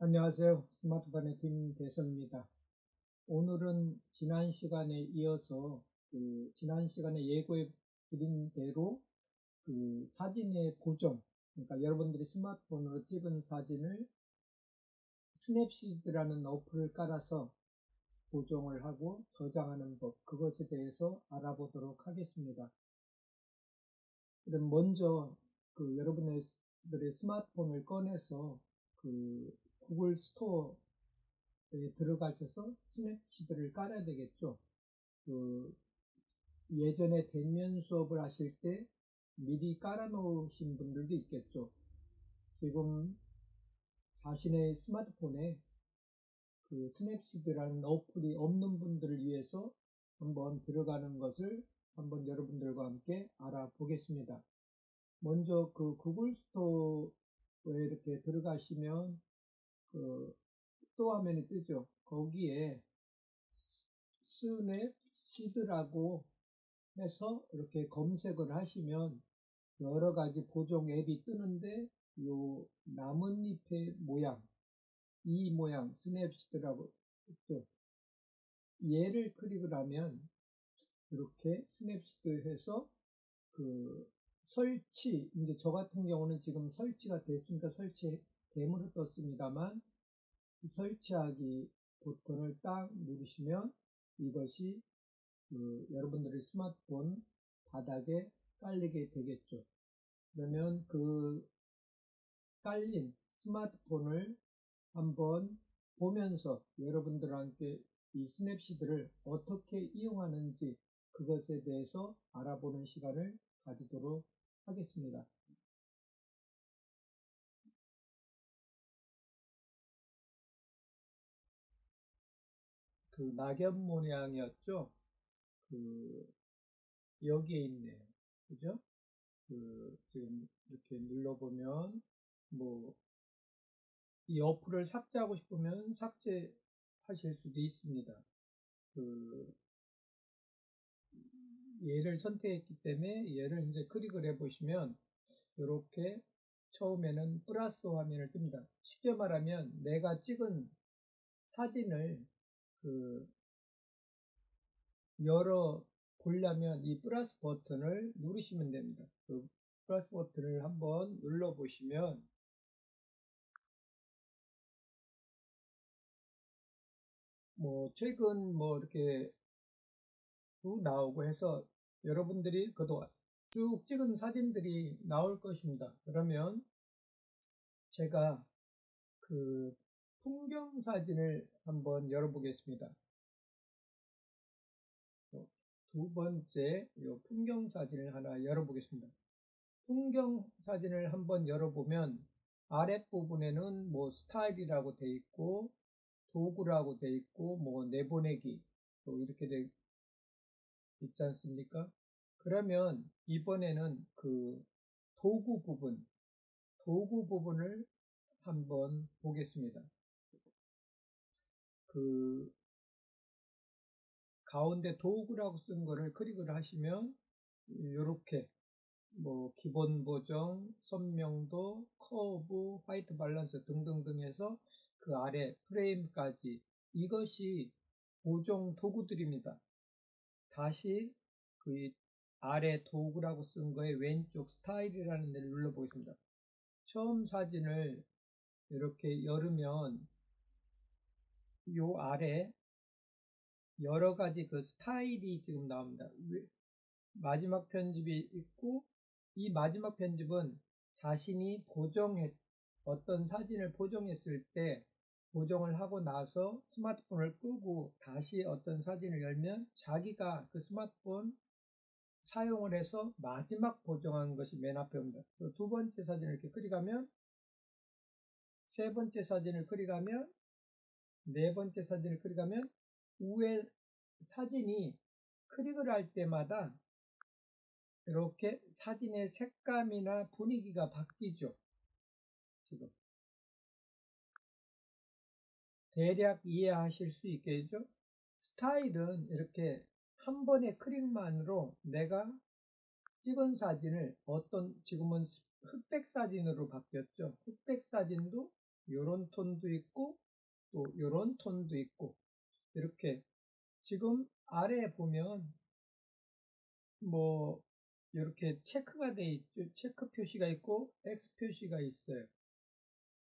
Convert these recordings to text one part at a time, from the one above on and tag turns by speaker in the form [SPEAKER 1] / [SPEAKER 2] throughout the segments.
[SPEAKER 1] 안녕하세요. 스마트폰의 김대성입니다. 오늘은 지난 시간에 이어서 지난 시간에 예고해 드린 대로 사진의 보정, 그러니까 여러분들이 스마트폰으로 찍은 사진을 스냅시드라는 어플을 깔아서 보정을 하고 저장하는 법, 그것에 대해서 알아보도록 하겠습니다. 그럼 먼저 여러분들의 스마트폰을 꺼내서 구글 스토어 들어가셔서 스냅시드를 깔아야 되겠죠. 그 예전에 대면 수업을 하실 때 미리 깔아 놓으신 분들도 있겠죠. 지금 자신의 스마트폰에 스냅시드라는 어플이 없는 분들을 위해서 한번 들어가는 것을 한번 여러분들과 함께 알아보겠습니다. 먼저 구글 스토어에 이렇게 들어가시면 스토어 화면이 뜨죠. 거기에 스냅시드라고 해서 이렇게 검색을 하시면 여러 가지 보정 앱이 뜨는데 요 나뭇잎의 모양, 이 모양 스냅시드라고 있죠. 얘를 클릭을 하면 이렇게 스냅시드 해서 설치, 이제 저 같은 경우는 지금 설치가 됐으니까 설치됨으로 떴습니다만 설치하기 버튼을 딱 누르시면 이것이 여러분들의 스마트폰 바닥에 깔리게 되겠죠. 그러면 깔린 스마트폰을 한번 보면서 여러분들과 함께 이 스냅시드를 어떻게 이용하는지 그것에 대해서 알아보는 시간을 가지도록 하겠습니다. 낙엽 모양이었죠? 여기에 있네요. 그죠? 지금 이렇게 눌러보면 뭐 이 어플을 삭제하고 싶으면 삭제하실 수도 있습니다. 얘를 선택했기 때문에 얘를 이제 클릭을 해보시면 이렇게 처음에는 플러스 화면을 뜹니다. 쉽게 말하면 내가 찍은 사진을 그 열어 보려면 이 플러스 버튼을 누르시면 됩니다. 플러스 버튼을 한번 눌러 보시면 뭐 최근 뭐 이렇게 쭉 나오고 해서 여러분들이 그동안 쭉 찍은 사진들이 나올 것입니다. 그러면 제가 풍경 사진을 한번 열어보겠습니다. 두 번째 풍경 사진을 하나 열어보겠습니다. 풍경 사진을 한번 열어보면 아랫부분에는 뭐 스타일이라고 되어 있고 도구라고 되어 있고 뭐 내보내기 또 이렇게 되어 있지 않습니까? 그러면 이번에는 도구 부분을 한번 보겠습니다. 가운데 도구라고 쓴 거를 클릭을 하시면 이렇게 뭐 기본 보정, 선명도, 커브, 화이트 밸런스 등등등 해서 그 아래 프레임까지 이것이 보정 도구들입니다. 다시 아래 도구라고 쓴 거에 왼쪽 스타일이라는 데를 눌러보겠습니다. 처음 사진을 이렇게 열으면 요 아래 여러 가지 스타일이 지금 나옵니다. 마지막 편집이 있고 이 마지막 편집은 자신이 어떤 사진을 보정했을 때 보정을 하고 나서 스마트폰을 끄고 다시 어떤 사진을 열면 자기가 그 스마트폰 사용을 해서 마지막 보정한 것이 맨 앞에 옵니다. 두 번째 사진을 이렇게 클릭하면 세 번째 사진을 클릭하면 네 번째 사진을 클릭하면 위에 사진이 클릭을 할 때마다 이렇게 사진의 색감이나 분위기가 바뀌죠. 지금 대략 이해하실 수 있겠죠? 스타일은 이렇게 한 번의 클릭만으로 내가 찍은 사진을 지금은 흑백 사진으로 바뀌었죠. 흑백 사진도 요런 톤도 있고 또 요런 톤도 있고 이렇게 지금 아래에 보면 뭐 이렇게 체크가 돼 있죠. 체크 표시가 있고 X 표시가 있어요.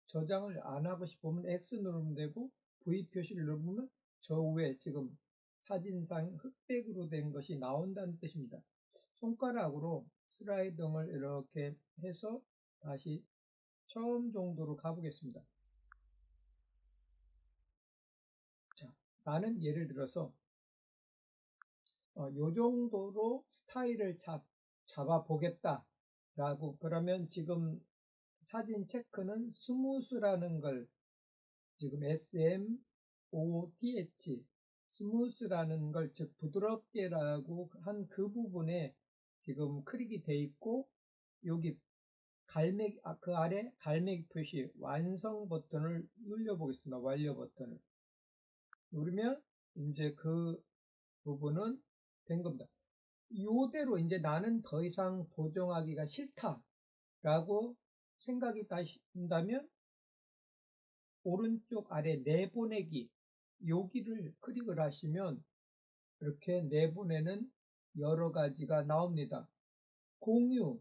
[SPEAKER 1] 저장을 안 하고 싶으면 X 누르면 되고 V 표시를 누르면 저 위에 지금 사진상 흑백으로 된 것이 나온다는 뜻입니다. 손가락으로 슬라이딩을 이렇게 해서 다시 처음 정도로 가보겠습니다. 자, 나는 예를 들어서 요 정도로 스타일을 잡아 보겠다 라고. 그러면 지금 사진 체크는 스무스라는 걸 지금 SMOTH 스무스라는 걸, 즉 부드럽게라고 한 그 부분에 지금 클릭이 돼 있고, 여기 그 아래 갈매기 표시 완성 버튼을 눌러 보겠습니다. 완료 버튼을 누르면 이제 그 부분은 된 겁니다. 이대로 이제 나는 더 이상 보정하기가 싫다라고 생각이 나신다면 오른쪽 아래 내보내기 여기를 클릭을 하시면 이렇게 내보내는 여러 가지가 나옵니다. 공유,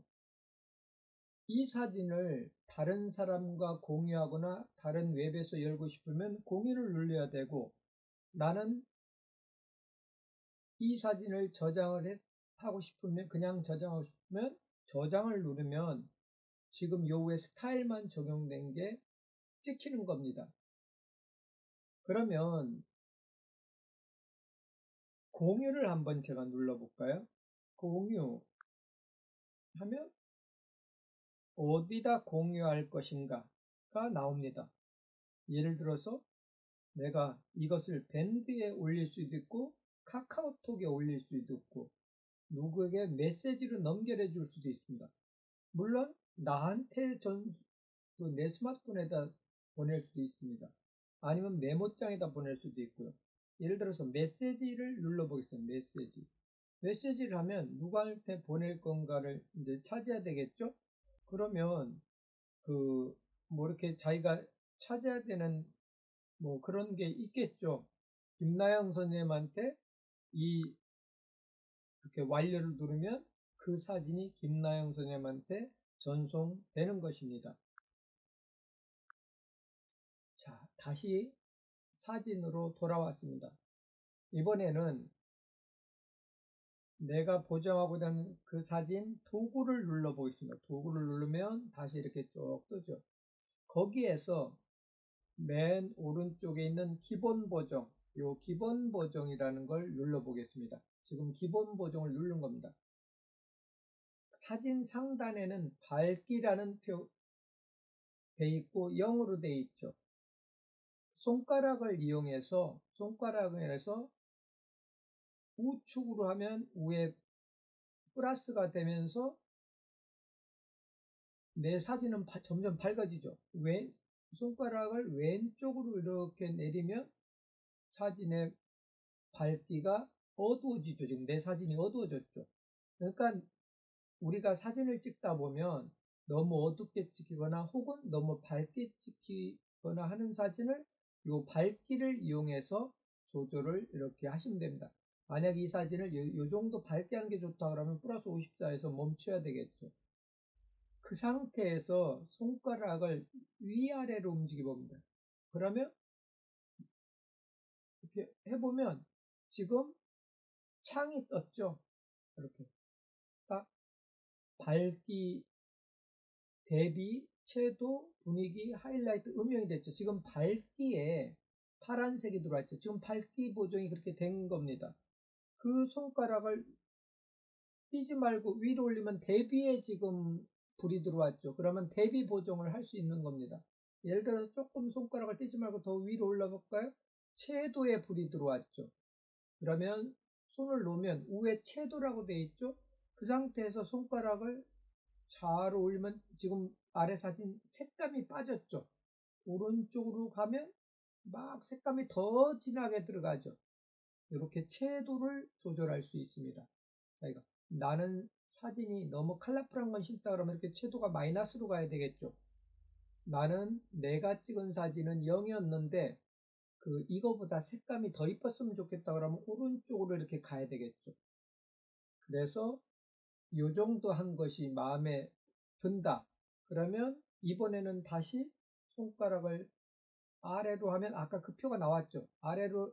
[SPEAKER 1] 이 사진을 다른 사람과 공유하거나 다른 웹에서 열고 싶으면 공유를 눌러야 되고, 나는 이 사진을 하고 싶으면, 그냥 저장하고 싶으면 저장을 누르면 지금 요 위에 스타일만 적용된 게 찍히는 겁니다. 그러면 공유를 한번 제가 눌러볼까요? 공유하면 어디다 공유할 것인가가 나옵니다. 예를 들어서 내가 이것을 밴드에 올릴 수도 있고 카카오톡에 올릴 수도 있고 누구에게 메시지로 연결해 줄 수도 있습니다. 물론 나한테 내 스마트폰에다 보낼 수도 있습니다. 아니면 메모장에다 보낼 수도 있고요. 예를 들어서 메시지를 눌러보겠습니다. 메시지를 하면 누구한테 보낼 건가를 이제 찾아야 되겠죠? 그러면 뭐 이렇게 자기가 찾아야 되는 뭐 그런 게 있겠죠. 김나영 선생님한테 이렇게 완료를 누르면 그 사진이 김나영 선생님한테 전송되는 것입니다. 자, 다시 사진으로 돌아왔습니다. 이번에는 내가 보정하고자 하는 그 사진 도구를 눌러 보겠습니다. 도구를 누르면 다시 이렇게 쭉 뜨죠. 거기에서 맨 오른쪽에 있는 기본 보정, 요 기본 보정이라는 걸 눌러 보겠습니다. 지금 기본 보정을 누른 겁니다. 사진 상단에는 밝기라는 표 돼 있고 0으로 돼 있죠. 손가락을 이용해서 우측으로 하면 위에 플러스가 되면서 내 사진은 점점 밝아지죠. 손가락을 왼쪽으로 이렇게 내리면 사진의 밝기가 어두워지죠. 지금 내 사진이 어두워졌죠. 그러니까 우리가 사진을 찍다 보면 너무 어둡게 찍히거나 혹은 너무 밝게 찍히거나 하는 사진을 이 밝기를 이용해서 조절을 이렇게 하시면 됩니다. 만약 이 사진을 이 정도 밝게 하는 게 좋다 그러면 플러스 54에서 멈춰야 되겠죠. 그 상태에서 손가락을 위아래로 움직여 봅니다. 그러면 이렇게 해보면 지금 창이 떴죠. 이렇게 딱 밝기, 대비, 채도, 분위기, 하이라이트, 음영이 됐죠. 지금 밝기에 파란색이 들어왔죠. 지금 밝기 보정이 그렇게 된 겁니다. 그 손가락을 띄지 말고 위로 올리면 대비에 지금 불이 들어왔죠. 그러면 대비 보정을 할 수 있는 겁니다. 예를 들어서 조금 손가락을 띄지 말고 더 위로 올려볼까요? 채도에 불이 들어왔죠. 그러면 손을 놓으면 위에 채도라고 되어 있죠. 그 상태에서 손가락을 잘 올리면 지금 아래 사진 색감이 빠졌죠. 오른쪽으로 가면 막 색감이 더 진하게 들어가죠. 이렇게 채도를 조절할 수 있습니다. 자기가 나는 사진이 너무 컬러풀한 건 싫다 그러면 이렇게 채도가 마이너스로 가야 되겠죠. 나는 내가 찍은 사진은 0이었는데 이거보다 색감이 더 이뻤으면 좋겠다 그러면 오른쪽으로 이렇게 가야 되겠죠. 그래서 요 정도 한 것이 마음에 든다. 그러면 이번에는 다시 손가락을 아래로 하면 아까 그 표가 나왔죠. 아래로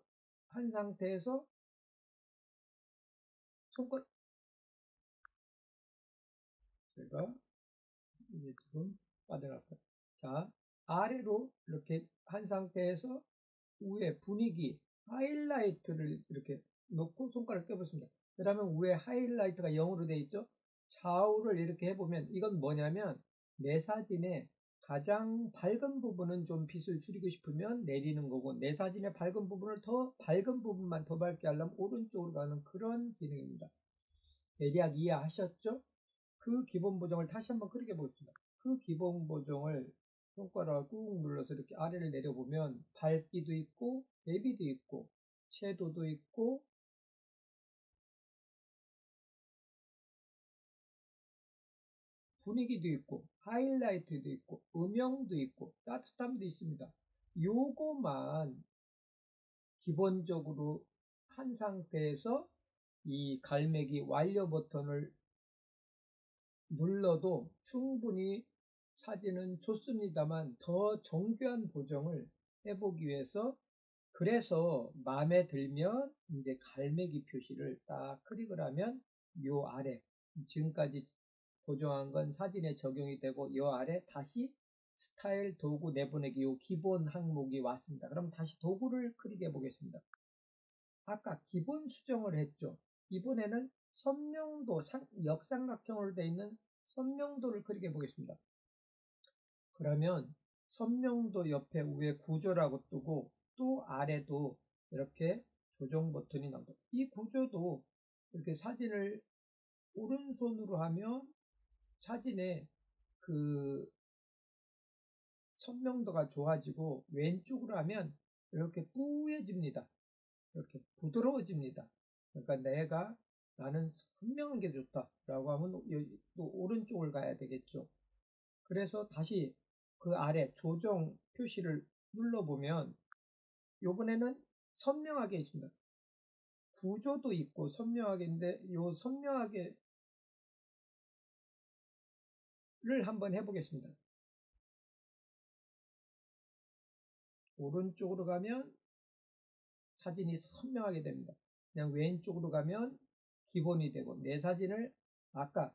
[SPEAKER 1] 한 상태에서 손가락 제가 이게 지금 빠져나갔어요. 자, 아래로 이렇게 한 상태에서 위에 분위기 하이라이트를 이렇게 놓고 손가락을 껴보습니다. 그러면 위에 하이라이트가 0으로 되어 있죠. 좌우를 이렇게 해보면 이건 뭐냐면 내 사진의 가장 밝은 부분은 좀 빛을 줄이고 싶으면 내리는 거고 내 사진의 밝은 부분을 더 밝은 부분만 더 밝게 하려면 오른쪽으로 가는 그런 기능입니다. 대략 이해하셨죠? 그 기본 보정을 다시 한번 그렇게 보겠습니다. 그 기본 보정을 손가락 꾹 눌러서 이렇게 아래를 내려보면 밝기도 있고 대비도 있고 채도도 있고 분위기도 있고 하이라이트도 있고 음영도 있고 따뜻함도 있습니다. 요거만 기본적으로 한 상태에서 이 갈매기 완료 버튼을 눌러도 충분히 사진은 좋습니다만 더 정교한 보정을 해보기 위해서 그래서 마음에 들면 이제 갈매기 표시를 딱 클릭을 하면 요 아래 지금까지 보정한 건 사진에 적용이 되고 요 아래 다시 스타일 도구 내보내기 요 기본 항목이 왔습니다. 그럼 다시 도구를 클릭해 보겠습니다. 아까 기본 수정을 했죠. 이번에는 선명도 역삼각형으로 되어 있는 선명도를 클릭해 보겠습니다. 그러면 선명도 옆에 위에 구조라고 뜨고 또 아래도 이렇게 조정 버튼이 나옵니다. 이 구조도 이렇게 사진을 오른손으로 하면 사진의 그 선명도가 좋아지고 왼쪽으로 하면 이렇게 뿌얘집니다. 이렇게 부드러워집니다. 그러니까 나는 선명한 게 좋다라고 하면 또 오른쪽을 가야 되겠죠. 그래서 다시 그 아래 조정 표시를 눌러보면 요번에는 선명하게 있습니다. 구조도 있고 선명하게 있는데 요 선명하게를 한번 해보겠습니다. 오른쪽으로 가면 사진이 선명하게 됩니다. 그냥 왼쪽으로 가면 기본이 되고 내 사진을 아까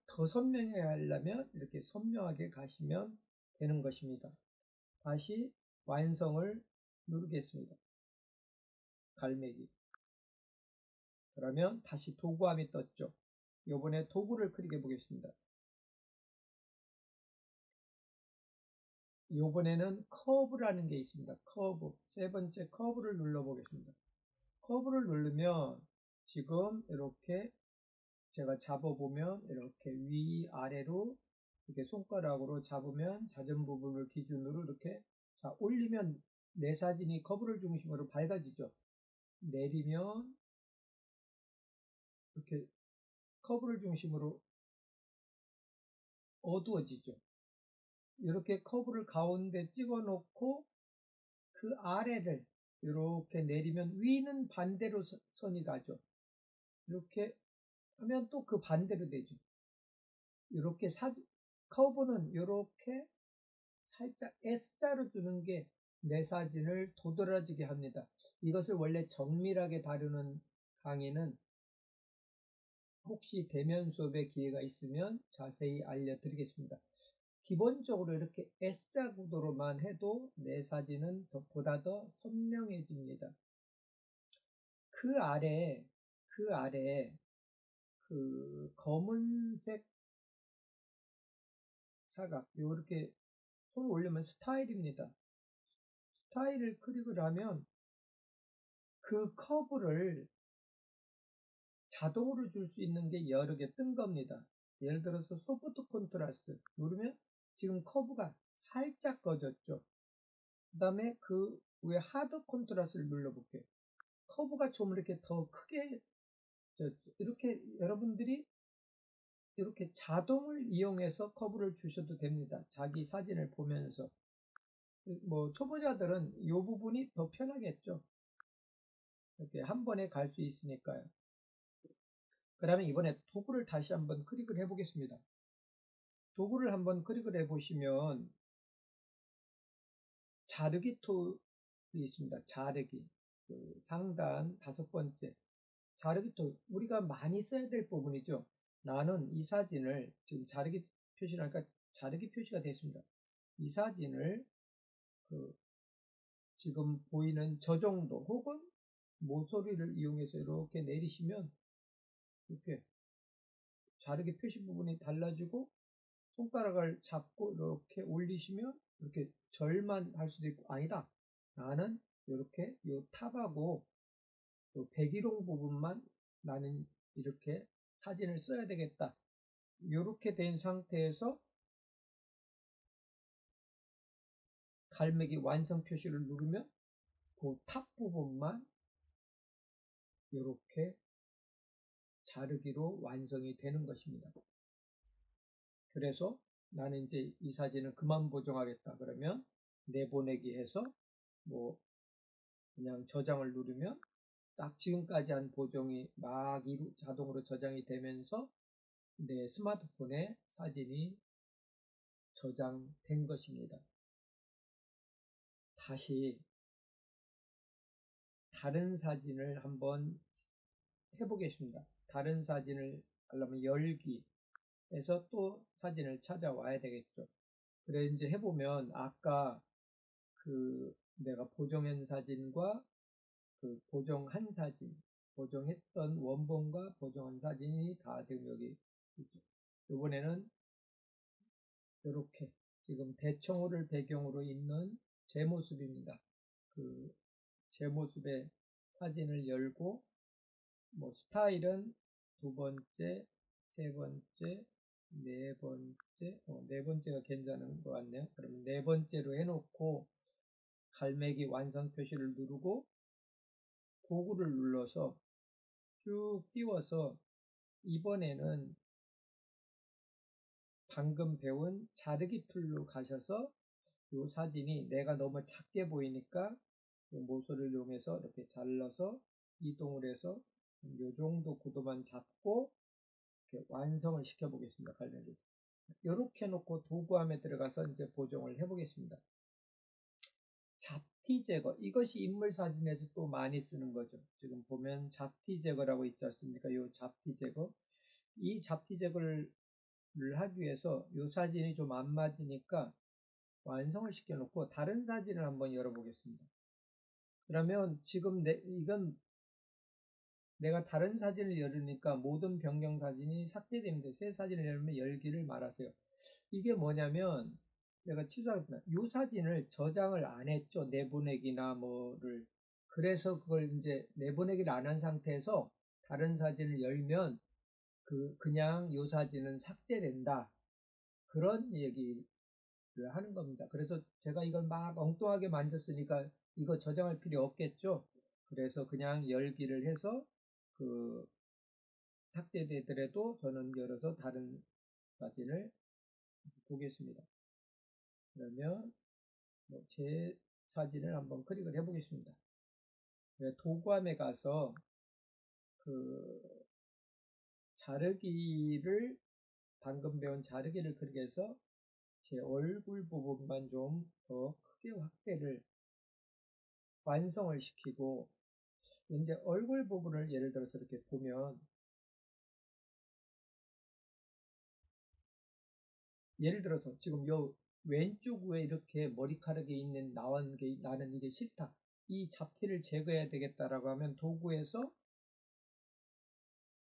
[SPEAKER 1] 더 선명하게 하려면 이렇게 선명하게 가시면 되는 것입니다. 다시 완성을 누르겠습니다. 갈매기. 그러면 다시 도구함이 떴죠. 요번에 도구를 클릭해 보겠습니다. 요번에는 커브라는 게 있습니다. 커브. 세 번째 커브를 눌러 보겠습니다. 커브를 누르면 지금 이렇게 제가 잡아보면 이렇게 위아래로 이렇게 손가락으로 잡으면 잦은 부분을 기준으로 이렇게 자 올리면 내 사진이 커브를 중심으로 밝아지죠. 내리면 이렇게 커브를 중심으로 어두워지죠. 이렇게 커브를 가운데 찍어 놓고 그 아래를 이렇게 내리면 위는 반대로 선이 가죠. 이렇게 하면 또 그 반대로 되죠. 이렇게 커브는 이렇게 살짝 S자로 주는 게 내 사진을 도드라지게 합니다. 이것을 원래 정밀하게 다루는 강의는 혹시 대면 수업의 기회가 있으면 자세히 알려드리겠습니다. 기본적으로 이렇게 S자 구도로만 해도 내 사진은 보다 더 선명해집니다. 그 아래 그 검은색 사각 이렇게 손을 올리면 스타일입니다. 스타일을 클릭을 하면 그 커브를 자동으로 줄 수 있는 게 여러 개 뜬 겁니다. 예를 들어서 소프트 컨트라스트 누르면 지금 커브가 살짝 꺼졌죠. 그 다음에 그 위에 하드 컨트라스트를 눌러볼게요. 커브가 좀 이렇게 더 크게 이렇게 여러분들이 이렇게 자동을 이용해서 커브를 주셔도 됩니다. 자기 사진을 보면서. 뭐 초보자들은 이 부분이 더 편하겠죠. 이렇게 한 번에 갈 수 있으니까요. 그러면 이번에 도구를 다시 한번 클릭을 해 보겠습니다. 도구를 한번 클릭을 해 보시면 자르기 툴이 있습니다. 자르기. 그 상단 5번째. 자르기 툴. 우리가 많이 써야 될 부분이죠. 나는 이 사진을 지금 자르기 표시를 하니까 자르기 표시가 됐습니다. 이 사진을 그 지금 보이는 저 정도 혹은 모서리를 이용해서 이렇게 내리시면 이렇게 자르기 표시 부분이 달라지고 손가락을 잡고 이렇게 올리시면 이렇게 절만 할 수도 있고 아니다. 나는 이렇게 요 탑하고 요 배기록 부분만 나는 이렇게 사진을 써야 되겠다. 이렇게 된 상태에서 갈매기 완성 표시를 누르면 그 탑 부분만 이렇게 자르기로 완성이 되는 것입니다. 그래서 나는 이제 이 사진을 그만 보정하겠다. 그러면 내보내기 해서 뭐 그냥 저장을 누르면 딱 지금까지 한 보정이 막 자동으로 저장이 되면서 내 스마트폰에 사진이 저장된 것입니다. 다시 다른 사진을 한번 해보겠습니다. 다른 사진을 하려면 열기 해서 또 사진을 찾아와야 되겠죠. 그래 이제 해보면 아까 그 내가 보정한 사진과 그 보정한 사진, 보정했던 원본과 보정한 사진이 다 지금 여기 있죠. 이번에는 이렇게 지금 대청호를 배경으로 있는 제 모습입니다. 그 제 모습의 사진을 열고 뭐 스타일은 두 번째, 세 번째, 네 번째, 네 번째가 괜찮은 것 같네요. 그러면 네 번째로 해놓고 갈매기 완성 표시를 누르고 도구를 눌러서 쭉 띄워서 이번에는 방금 배운 자르기 툴로 가셔서 이 사진이 내가 너무 작게 보이니까 모서리를 이용해서 이렇게 잘라서 이동을 해서 이 정도 구도만 잡고 이렇게 완성을 시켜 보겠습니다. 갈매기. 이렇게 놓고 도구함에 들어가서 이제 보정을 해 보겠습니다. 잡티 제거. 이것이 인물 사진에서 또 많이 쓰는 거죠. 지금 보면 잡티 제거라고 있지 않습니까? 이 잡티 제거. 이 잡티 제거를 하기 위해서 이 사진이 좀 안 맞으니까 완성을 시켜 놓고 다른 사진을 한번 열어 보겠습니다. 그러면 지금 이건 내가 다른 사진을 열으니까 모든 변경 사진이 삭제됩니다. 새 사진을 열면 열기를 말하세요. 이게 뭐냐면 내가 취소하겠습니다. 이 사진을 저장을 안 했죠. 내보내기나 뭐를. 그래서 그걸 이제 내보내기를 안 한 상태에서 다른 사진을 열면 그냥 이 사진은 삭제된다. 그런 얘기를 하는 겁니다. 그래서 제가 이걸 막 엉뚱하게 만졌으니까 이거 저장할 필요 없겠죠. 그래서 그냥 열기를 해서 그 삭제되더라도 저는 열어서 다른 사진을 보겠습니다. 그러면 제 사진을 한번 클릭을 해 보겠습니다. 도구함에 가서 그 자르기를 방금 배운 자르기를 클릭해서 제 얼굴 부분만 좀 더 크게 확대를 완성을 시키고 이제 얼굴 부분을 예를 들어서 이렇게 보면 예를 들어서 지금 요 왼쪽 위에 이렇게 머리카락이 있는 나는 이게 싫다. 이 잡티를 제거해야 되겠다라고 하면 도구에서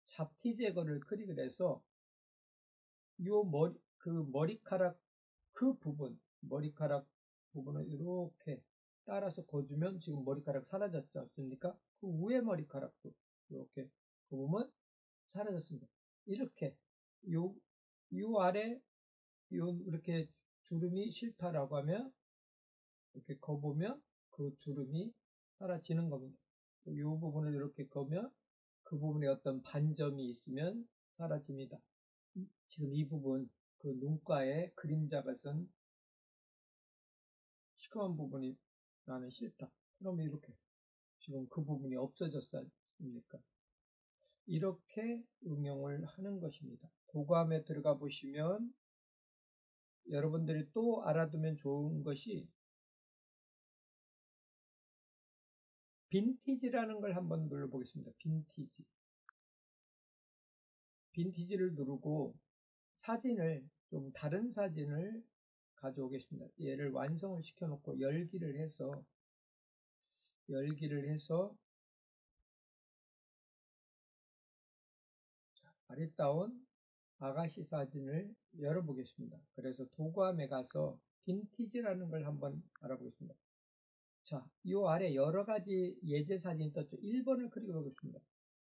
[SPEAKER 1] 잡티 제거를 클릭을 해서 요 머리카락 머리카락 부분을 이렇게 따라서 거주면 지금 머리카락 사라졌지 않습니까? 그 위에 머리카락도 이렇게 보면 사라졌습니다. 이렇게 요 아래 이렇게 주름이 싫다라고 하면 이렇게 거보면 그 주름이 사라지는 겁니다. 이 부분을 이렇게 거면 그 부분에 어떤 반점이 있으면 사라집니다. 지금 이 부분, 그 눈가에 그림자가 쓴 시커먼 부분이 나는 싫다. 그러면 이렇게 지금 그 부분이 없어졌지 않습니까? 이렇게 응용을 하는 것입니다. 도감에 들어가 보시면 여러분들이 또 알아두면 좋은 것이 빈티지라는 걸 한번 눌러보겠습니다. 빈티지. 빈티지를 누르고 사진을 좀 다른 사진을 가져오겠습니다. 얘를 완성을 시켜놓고 열기를 해서 아리따운 아가씨 사진을 열어보겠습니다. 그래서 도감에 가서 빈티지라는 걸 한번 알아보겠습니다. 자, 이 아래 여러 가지 예제 사진이 떴죠. 1번을 클릭해보겠습니다.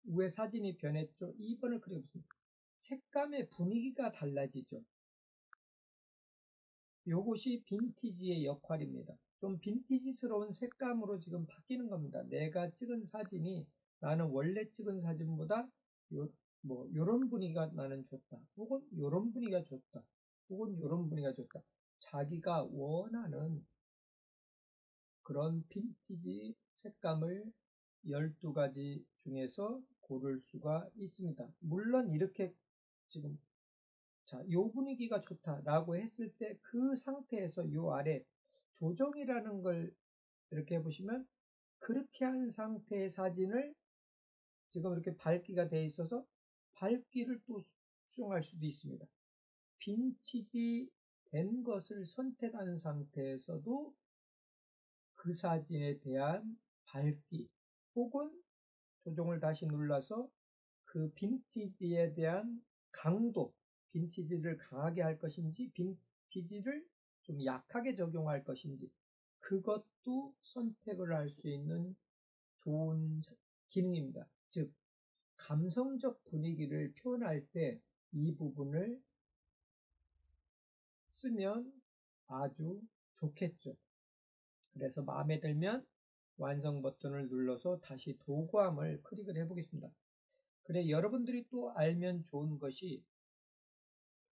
[SPEAKER 1] 위에 사진이 변했죠. 2번을 클릭해보겠습니다. 색감의 분위기가 달라지죠. 요것이 빈티지의 역할입니다. 좀 빈티지스러운 색감으로 지금 바뀌는 겁니다. 내가 찍은 사진이 나는 원래 찍은 사진보다 요런 분위기가 나는 좋다. 혹은 요런 분위기가 좋다. 혹은 요런 분위기가 좋다. 자기가 원하는 그런 빈티지 색감을 12가지 중에서 고를 수가 있습니다. 물론 이렇게 지금 자, 요 분위기가 좋다라고 했을 때 그 상태에서 요 아래 조정이라는 걸 이렇게 해보시면 그렇게 한 상태의 사진을 지금 이렇게 밝기가 되어 있어서 밝기를 또 수정할 수도 있습니다. 빈티지 된 것을 선택한 상태에서도 그 사진에 대한 밝기 혹은 조정을 다시 눌러서 그 빈티지에 대한 강도, 빈티지를 강하게 할 것인지 빈티지를 좀 약하게 적용할 것인지 그것도 선택을 할 수 있는 좋은 기능입니다. 즉 감성적 분위기를 표현할 때 이 부분을 쓰면 아주 좋겠죠. 그래서 마음에 들면 완성 버튼을 눌러서 다시 도구함을 클릭을 해보겠습니다. 그래 여러분들이 또 알면 좋은 것이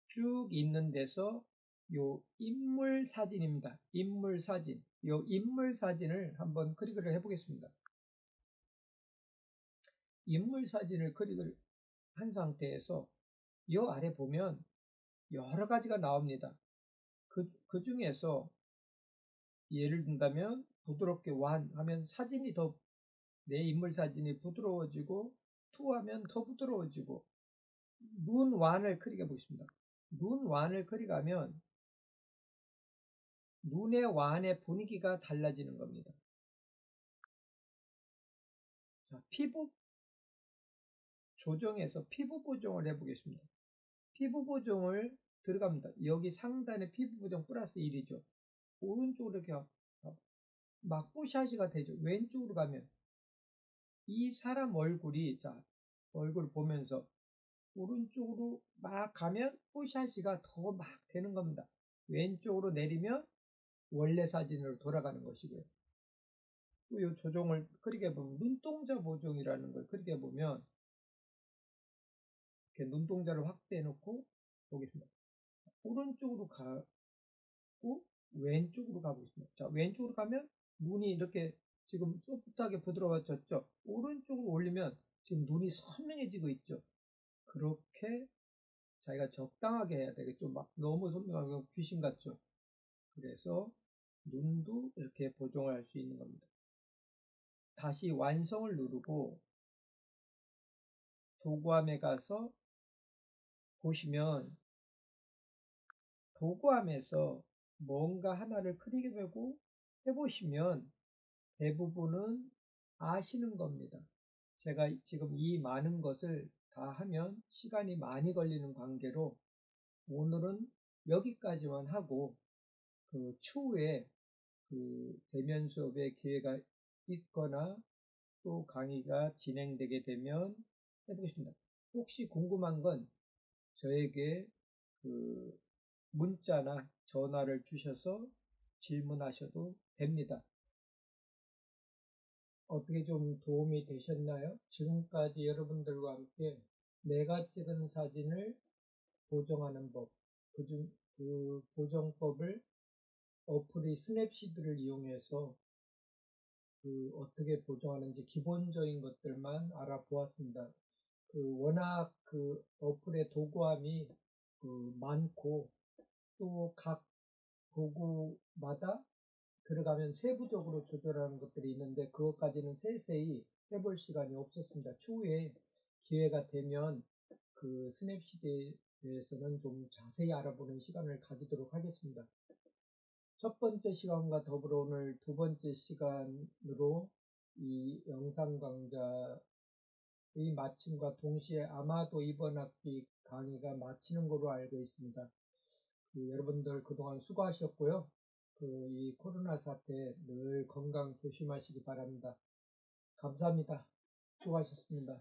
[SPEAKER 1] 쭉 있는 데서 요 인물 사진입니다. 인물 사진. 요 인물 사진을 한번 클릭을 해보겠습니다. 인물 사진을 클릭을 한 상태에서 요 아래 보면 여러 가지가 나옵니다. 그 중에서 예를 든다면 부드럽게 완 하면 사진이 더 내 인물 사진이 부드러워지고 투 하면 더 부드러워지고 눈 완을 클릭해 보겠습니다. 눈 완을 클릭하면 눈의 완의 분위기가 달라지는 겁니다. 자, 피부 조정에서 피부 보정을 해보겠습니다. 피부 보정을 들어갑니다. 여기 상단에 피부 보정 플러스 1이죠. 오른쪽으로 이렇게 막 뽀샤시가 되죠. 왼쪽으로 가면 이 사람 얼굴이 자 얼굴 보면서 오른쪽으로 막 가면 뽀샤시가 더 막 되는 겁니다. 왼쪽으로 내리면 원래 사진으로 돌아가는 것이고요. 또 이 조정을 클릭해 보면 눈동자 보정이라는 걸 클릭해 보면 이렇게 눈동자를 확대해 놓고 보겠습니다. 오른쪽으로 가고 왼쪽으로 가보겠습니다. 자, 왼쪽으로 가면 눈이 이렇게 지금 소프트하게 부드러워졌죠. 오른쪽으로 올리면 지금 눈이 선명해지고 있죠. 그렇게 자기가 적당하게 해야 되겠죠. 막 너무 선명하고 귀신 같죠. 그래서 눈도 이렇게 보정을 할 수 있는 겁니다. 다시 완성을 누르고 도구함에 가서 보시면 도구함에서 뭔가 하나를 클릭해보고 해보시면 대부분은 아시는 겁니다. 제가 지금 이 많은 것을 다 하면 시간이 많이 걸리는 관계로 오늘은 여기까지만 하고 그 추후에 그 대면 수업의 기회가 있거나 또 강의가 진행되게 되면 해보겠습니다. 혹시 궁금한 건 저에게 그 문자나 전화를 주셔서 질문하셔도 됩니다. 어떻게 좀 도움이 되셨나요? 지금까지 여러분들과 함께 내가 찍은 사진을 보정하는 법, 그 보정법을 어플이 스냅시드를 이용해서 어떻게 보정하는지 기본적인 것들만 알아보았습니다. 워낙 어플의 도구함이 많고 또 각 도구마다 들어가면 세부적으로 조절하는 것들이 있는데 그것까지는 세세히 해볼 시간이 없었습니다. 추후에 기회가 되면 스냅시드에 대해서는 좀 자세히 알아보는 시간을 가지도록 하겠습니다. 첫 번째 시간과 더불어 오늘 두 번째 시간으로 이 영상 강좌의 마침과 동시에 아마도 이번 학기 강의가 마치는 걸로 알고 있습니다. 여러분들 그동안 수고하셨고요. 이 코로나 사태 늘 건강 조심하시기 바랍니다. 감사합니다. 수고하셨습니다.